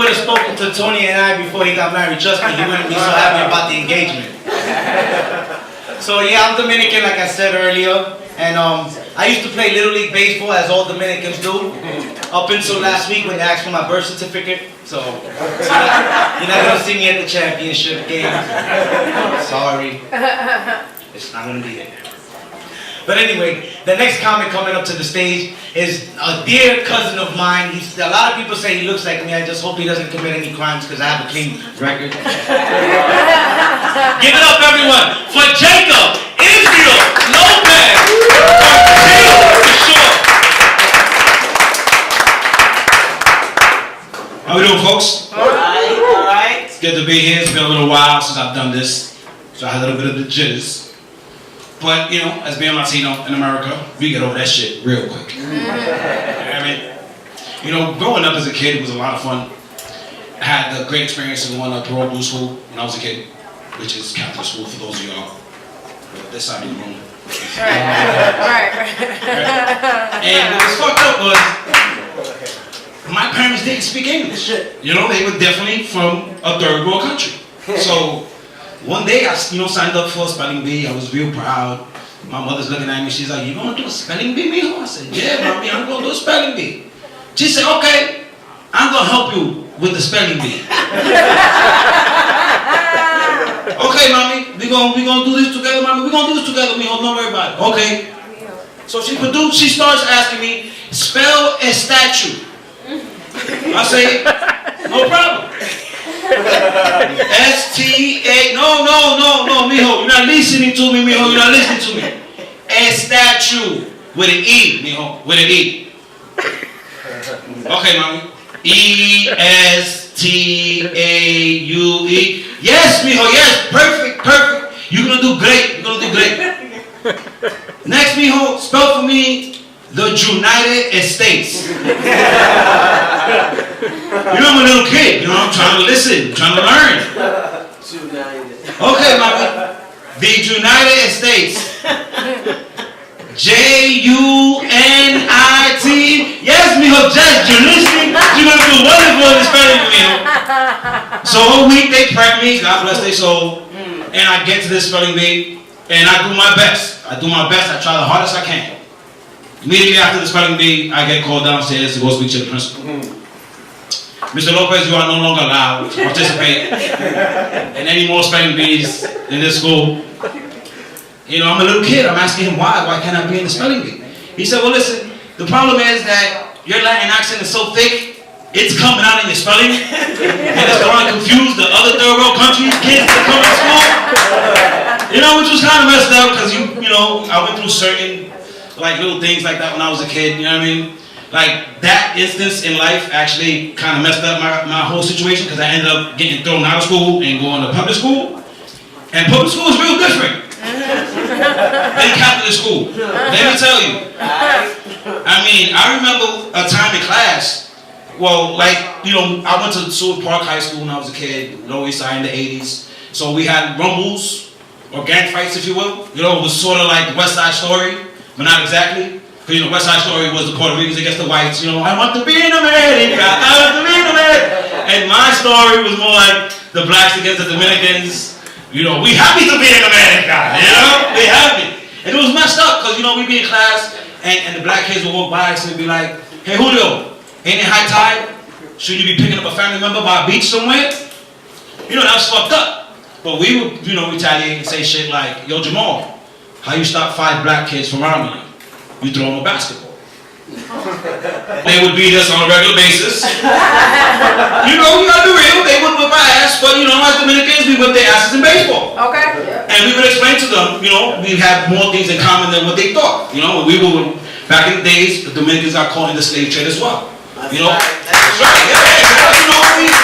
would have spoken to Tony and I before he got married, trust me, he wouldn't be so happy about the engagement. So yeah, I'm Dominican, like I said earlier, and I used to play Little League Baseball, as all Dominicans do, up until last week when they asked for my birth certificate. So you're not gonna see me at the championship game. Sorry, it's not gonna be there. But anyway, the next comic coming up to the stage is a dear cousin of mine. A lot of people say he looks like me. I just hope he doesn't commit any crimes because I have a clean record. Give it up, everyone, for Jacob Israel Lopez. For sure. How we doing, folks? All right. It's good to be here. It's been a little while since I've done this, so I had a little bit of the jitters. But, you know, as being Latino in America, we get over that shit real quick. You know what I mean? You know, growing up as a kid was a lot of fun. I had a great experience in going to parole blue school when I was a kid, which is Catholic school for those of y'all. This side of the room. Right. And what was fucked up was, my parents didn't speak English. You know, they were definitely from a third world country. So, one day I, signed up for a spelling bee. I was real proud. My mother's looking at me. She's like, "You gonna do a spelling bee, mijo?" I said, "Yeah, mommy, I'm gonna do a spelling bee." She said, "Okay, I'm gonna help you with the spelling bee." "Okay, mommy, we gonna do this together, mommy. We gonna do this together, mijo. Don't worry about it." Okay. So she starts asking me, "Spell a statue." I say, "No problem." S-T-A, no, mijo, you're not listening to me, mijo, you're not listening to me. A statue, with an E, mijo, with an E. Okay, mommy. E-S-T-A-U-E. Yes, mijo, yes, perfect. You're gonna do great, Next, mijo, spell for me the United States. You know, I'm a little kid, I'm trying to listen, trying to learn. Okay, mommy. The United States. J-U-N-I-T. Yes, mijo, just you're listening. You're going to do wonderful in spelling, mijo. So whole week they prep me, God bless their soul. And I get to this spelling bee, and I do my best. I try the hardest I can. Immediately after the spelling bee, I get called downstairs to go speak to the principal. Mr. Lopez, you are no longer allowed to participate in any more spelling bees in this school. I'm a little kid. I'm asking him why can't I be in the spelling bee? He said, well, listen, the problem is that your Latin accent is so thick, it's coming out in your spelling, and it's going to confuse the other third world countries kids that come to school. Which was kind of messed up because, I went through certain little things like that when I was a kid, you know what I mean? Like, that instance in life actually kind of messed up my whole situation because I ended up getting thrown out of school and going to public school. And public school is real different than Catholic school. Let me tell you. I remember a time in class, I went to Seward Park High School when I was a kid, Lower East Side in the 80s. So we had rumbles, or gang fights, if you will. It was sort of like West Side Story, but not exactly. Because, West Side Story was the Puerto Ricans against the whites. I want to be in America. And my story was more like the blacks against the Dominicans. We happy to be in America. We happy. And it was messed up because, we'd be in class and the black kids would walk by us and they'd be like, "Hey, Julio, ain't it high tide? Should you be picking up a family member by a beach somewhere?" That was fucked up. But we would, retaliate and say shit like, "Yo, Jamal, how you stop 5 black kids from robbing you? You throw them a basketball." They would beat us on a regular basis. You gotta be real. They would whip our ass, but as Dominicans, we whip their asses in baseball. Okay. And we would explain to them, we have more things in common than what they thought. When we were back in the days, the Dominicans got caught in the slave trade as well. That's right.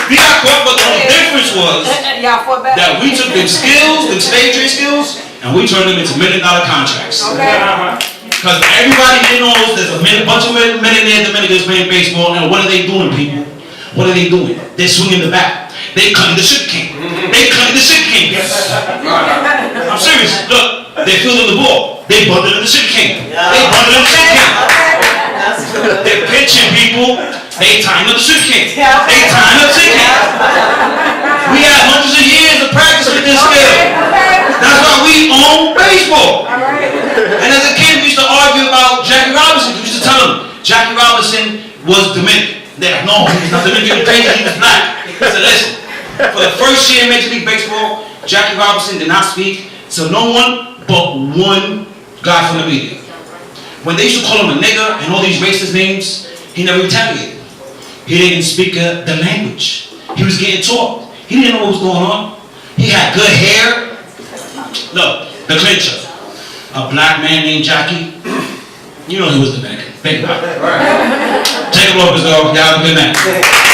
We got caught, but the only difference was that we took them skills, them slave trade skills, and we turned them into $1 million contracts. Okay. Because everybody here knows there's a bunch of millionaire Dominicans playing baseball, and what are they doing, people? What are they doing? They're swinging the bat. They cutting the shit king. I'm serious. Look, they're fielding the ball. They bundling the shit king. They're pitching, people. They tying up the street king. They tying up the king. We had hundreds of years of practice with this skill. That's why we own baseball. And as a kid, we used to argue about Jackie Robinson. We used to tell him Jackie Robinson was Dominican. They're like, no, he's not Dominican. He was black. I said, listen, for the first year in Major League Baseball, Jackie Robinson did not speak to no one but one guy from the media. When they used to call him a nigger and all these racist names, he never retaliated. He didn't speak the language. He was getting taught. He didn't know what was going on. He had good hair. Look, the clincher. A black man named Jackie. You know he was Dominican. Think about it. Take a look, y'all have a good night.